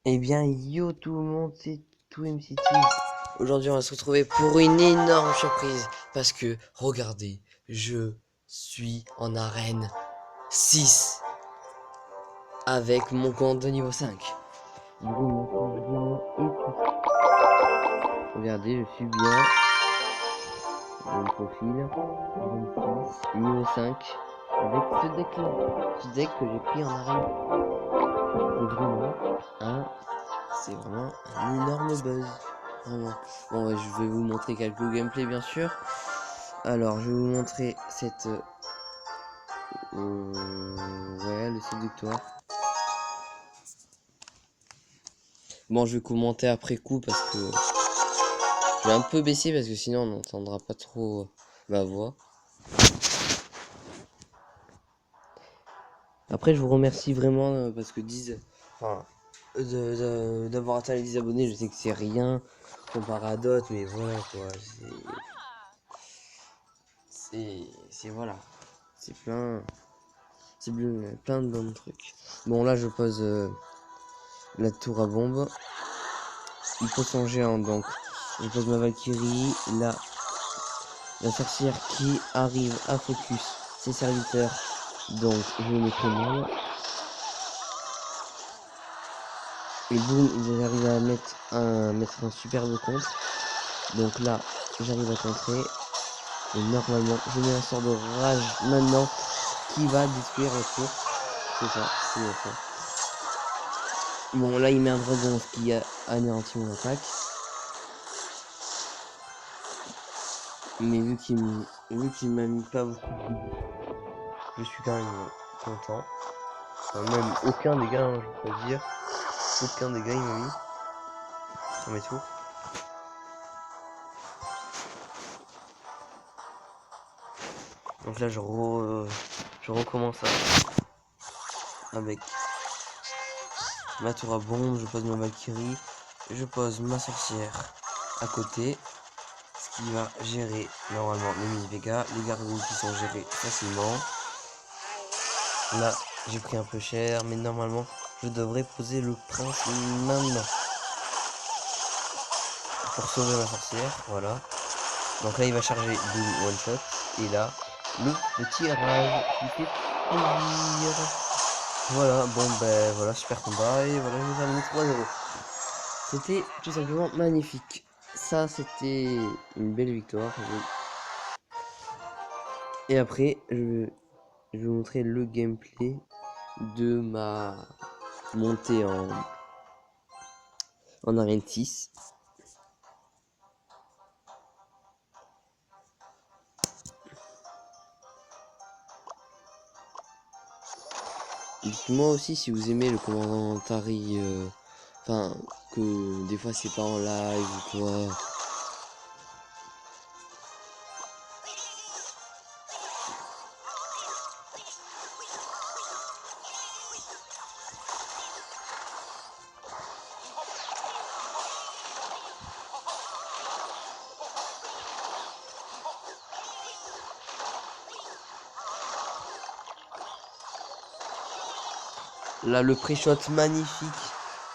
Eh bien, yo tout le monde, c'est tout MC Team. Aujourd'hui, on va se retrouver pour une énorme surprise. Parce que, regardez, je suis en arène 6 avec mon compte de niveau 5. Du coup, mon compte bien et tout. Regardez, je suis bien. Mon profil, 26, niveau 5. Avec ce deck-là. Ce deck que j'ai pris en arène. C'est vraiment un énorme buzz. Vraiment. Bon, ouais, je vais vous montrer quelques gameplays bien sûr. Alors, je vais vous montrer cette... ouais, le séductoire. Bon, je vais commenter après coup parce que... Je vais un peu baisser parce que sinon on n'entendra pas trop ma voix. Après, je vous remercie vraiment parce que 10... Enfin, d'avoir atteint les 10 abonnés, je sais que c'est rien comparé à d'autres, mais voilà quoi. C'est voilà. C'est plein... C'est plein de bons trucs. Bon, là, je pose la tour à bombe. Il faut son géant, donc je pose ma Valkyrie. Là, la sorcière qui arrive à focus ses serviteurs. Donc, je me mettrai mal. Et boum, ils arrivent à mettre un superbe contre. Donc là, j'arrive à contrer. Et normalement, je mets un sort de rage maintenant qui va détruire la tour. C'est ça, c'est ça. Bon, là, il met un dragon, ce qui a anéanti mon attaque. Mais vu qu'il m'a mis pas beaucoup de dégâts, je suis quand même content. Enfin, même aucun dégât, hein, je peux dire. Aucun dégât il m'a mis. On met tout. Donc là je recommence avec ma tour à bombe, je pose ma Valkyrie, je pose ma sorcière à côté. Ce qui va gérer normalement les mini-Vega, les gargouilles qui sont gérés facilement. Là, j'ai pris un peu cher, mais normalement, je devrais poser le prince maintenant. Pour sauver ma sorcière, voilà. Donc là, il va charger de one shot. Et là, le petit rage qui fait plaisir. Voilà, bon ben voilà, super combat. Et voilà, je vous termine 3-0. C'était tout simplement magnifique. Ça, c'était une belle victoire. Et après, je vais vous montrer le gameplay de ma montée en arène 6. Dites-moi aussi si vous aimez le commentary, enfin, que des fois c'est pas en live ou quoi. Là, le pré-shot magnifique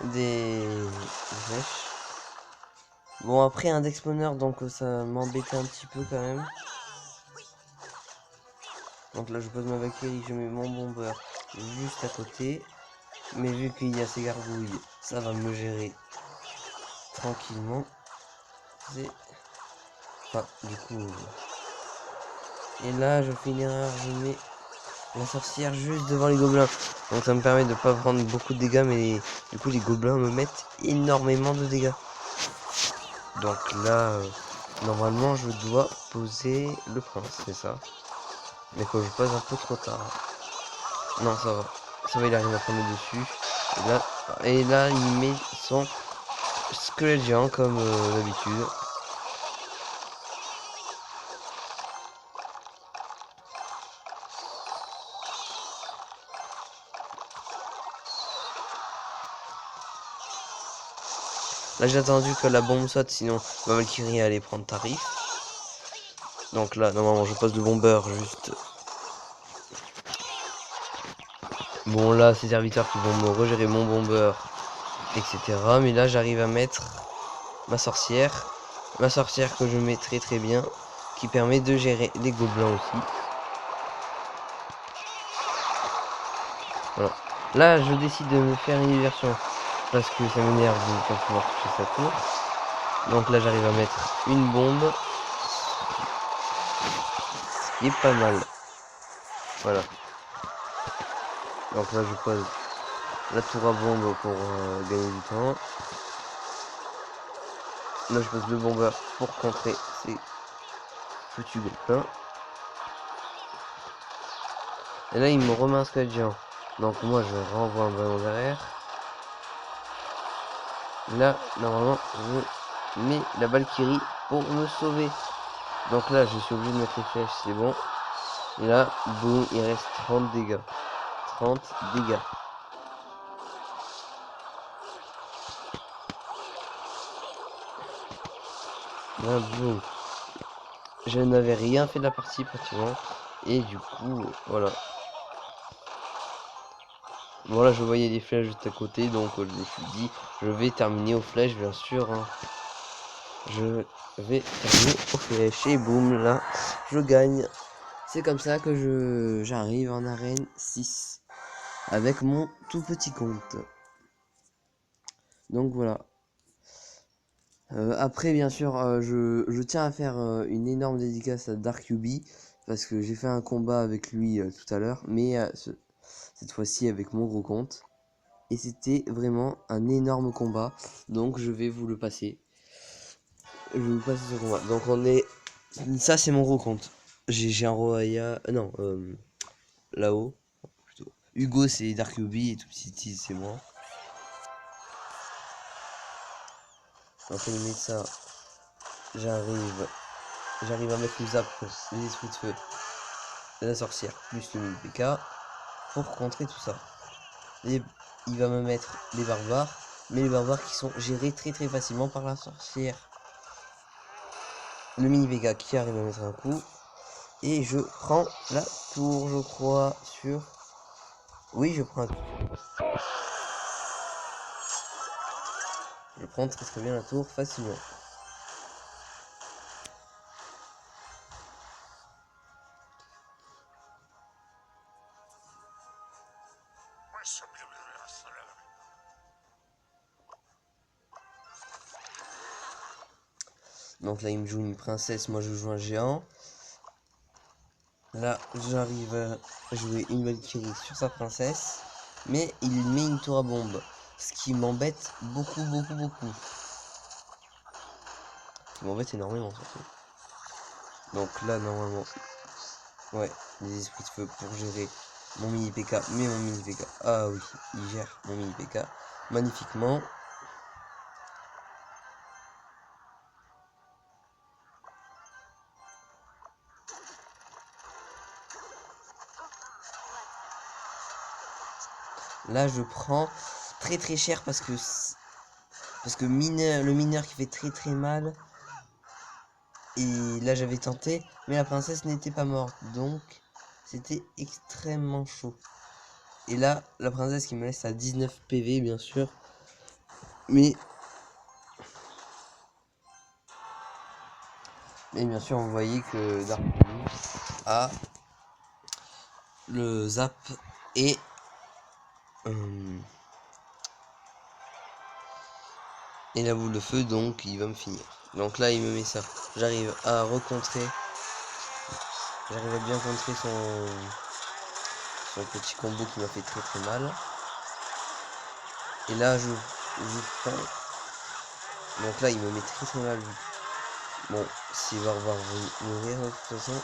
des flèches. Bon, après un deck spawner, donc ça m'embêtait un petit peu quand même. Donc là, je pose ma Valkyrie, je mets mon bomber juste à côté. Mais vu qu'il y a ces gargouilles, ça va me gérer tranquillement. C'est... Enfin, du coup... Et là, je fais une erreur, je mets la sorcière juste devant les gobelins. Donc ça me permet de pas prendre beaucoup de dégâts, mais du coup les gobelins me mettent énormément de dégâts. Donc là, normalement je dois poser le prince, c'est ça. Mais quand je pose un peu trop tard. Non, ça va. Ça va, il arrive à prendre le dessus. Et là il met son squelette géant comme d'habitude. Là j'ai attendu que la bombe saute, sinon ma Valkyrie allait prendre tarif. Donc là, normalement je pose le bomber juste. Bon là, ces serviteurs qui vont me regérer mon bomber. etc. Mais là, j'arrive à mettre ma sorcière que je mets très très bien, qui permet de gérer les gobelins aussi. Voilà. Là, je décide de me faire une diversion parce que ça m'énerve de ne pas pouvoir toucher sa tour. Donc là, j'arrive à mettre une bombe, ce qui est pas mal. Voilà. Donc là, je pose la tour à bombe pour gagner du temps. Là, je pose le bombeur pour contrer ces foutus gobelins. Et là, il me remet un squelette géant. Donc moi, je renvoie un ballon derrière. Là, normalement, je mets la Valkyrie pour me sauver. Donc là, je suis obligé de mettre les flèches, c'est bon. Et là, boum, il reste 30 dégâts. 30 dégâts. Là, boum. Je n'avais rien fait de la partie pratiquement. Et du coup, voilà. Voilà, je voyais des flèches juste à côté, donc je me suis dit, je vais terminer aux flèches, bien sûr. Hein. Je vais terminer aux flèches et boum, là, je gagne. C'est comme ça que j'arrive en arène 6 avec mon tout petit compte. Donc voilà. Après, bien sûr, je tiens à faire une énorme dédicace à Dark Yubi parce que j'ai fait un combat avec lui tout à l'heure, mais cette fois-ci avec mon gros compte. Et c'était vraiment un énorme combat, donc je vais vous le passer. Je vais vous passer ce combat. Donc on est... Ça, c'est mon gros compte. J'ai un Roaya... Non, là-haut. Plutôt. Hugo, c'est Dark Yubi et tout petit, c'est moi. Donc on met ça. J'arrive à mettre le zap, les esprits de feu, la sorcière, plus le mini PK pour contrer tout ça. Et il va me mettre les barbares, mais les barbares qui sont gérés très très facilement par la sorcière. Le mini PK qui arrive à mettre un coup. Et je prends la tour, je crois, sur... Oui, je prends un coup. Je prends très très bien la tour facilement. Donc là, il me joue une princesse, moi je joue un géant. Là, j'arrive à jouer une Valkyrie sur sa princesse. Mais il met une tour à bombe. Ce qui m'embête beaucoup. Ce qui m'embête énormément surtout. Donc là, normalement... Ouais, les esprits de feu pour gérer mon mini PK. Mais mon mini PK... Ah oui, il gère mon mini PK magnifiquement. Là, je prends très cher parce que le mineur qui fait très mal. Et là, j'avais tenté, mais la princesse n'était pas morte, donc c'était extrêmement chaud. Et là, la princesse qui me laisse à 19 PV, bien sûr. Mais bien sûr, vous voyez que Dark a le zap et la boule de feu, donc il va me finir. Donc là, il me met ça. J'arrive à recontrer. J'arrive à bien contrer son petit combo qui m'a fait très mal. Et là, je prends. Donc là, il me met très mal. Bon, si Barbare veut mourir de toute façon.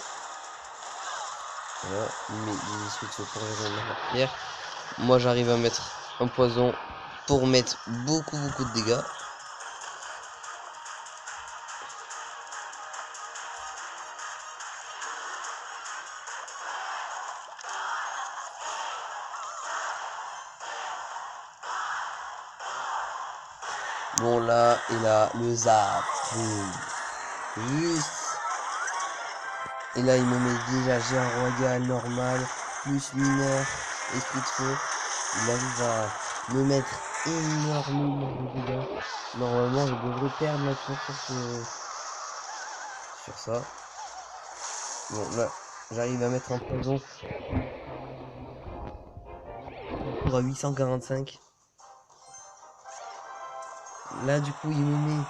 Voilà, il met des esprits de feu pour gérer la pierre. Moi, j'arrive à mettre un poison pour mettre beaucoup de dégâts. Bon, là, il a le zap. Juste. Et là, il me met déjà géant royal normal, plus mineur, esprit de feu. Il arrive à me mettre énormément de dégâts. Normalement, je devrais perdre maintenant sur ça. Bon, là, j'arrive à mettre un poison pour à 845. Là, du coup, il me met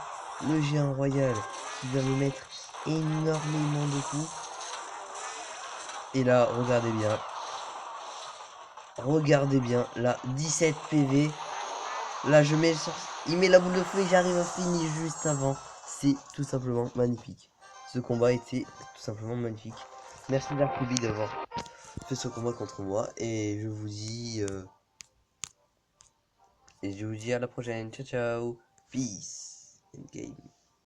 le géant royal qui va me mettre énormément de coups. Et là, regardez bien. Regardez bien, là, 17 PV. Là, il met la boule de feu et j'arrive à finir juste avant. C'est tout simplement magnifique. Ce combat était tout simplement magnifique. Merci Darkubi d'avoir fait ce combat contre moi. Et je vous dis... à la prochaine. Ciao, ciao. Peace. Endgame.